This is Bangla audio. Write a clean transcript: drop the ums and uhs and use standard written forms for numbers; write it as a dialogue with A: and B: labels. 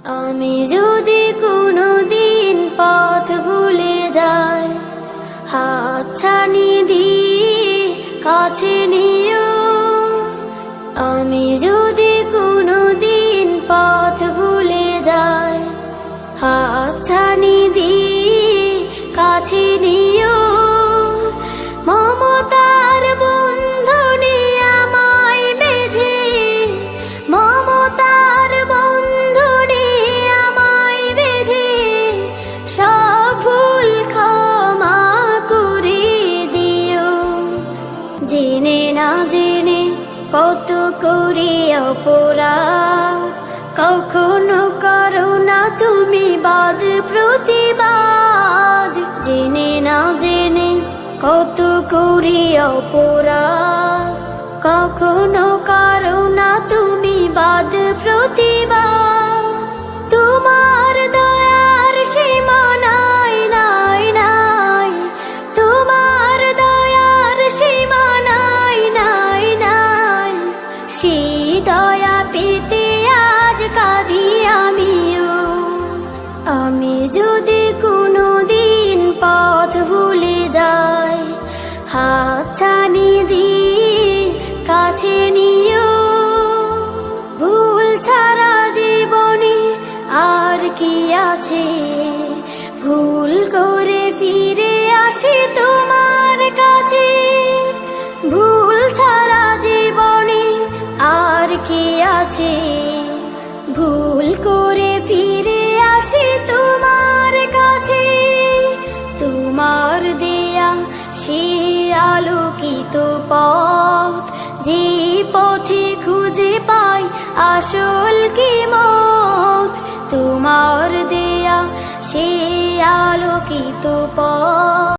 A: আমি যদি কোনোদিন পথ ভুলে যাই, হাতছানি দিয়ে কাছে নিও। আমি যদি কোনোদিন পথ ভুলে যাই, হাতছানি দিয়ে কাছে নিও। মমতার বন্ধনে আমায় বেঁধে, মমতার বন্ধনে আমায় বেঁধে সব ভুল ক্ষমা করে দিও। জেনে না জেনে কত করে অপরাধ, কখনো করো না তুমি বাদ প্রতিবাদ। জেনে না জেনে কত করে অপরাধ, কখনো করো না তুমি বাদ প্রতিবাদ। তোমার দয়ার সীমা নাই নাই নাই, তোমার দয়ার সীমা নাই নাই নাই। সেই দয়া পেতে আজ কাঁদি আমিও। আমি যদি কোনোদিন পথ ভুলে যাই, হাতছানি দিয়ে কাছে নিও। ভুল ছাড়া জীবনে আর কি আছে, ভুল করে ফিরে আসি তোমার কাছে। ভুল ছাড়া জীবনে আর কি আছে, ভুল করে ফিরে আসি তোমার কাছে। তোমার দেয়া সেই আলোকিত পথ, যে পথে খুঁজে পাই আসল কি মত। তোমার দেয়া সেই আলোকিত পথ,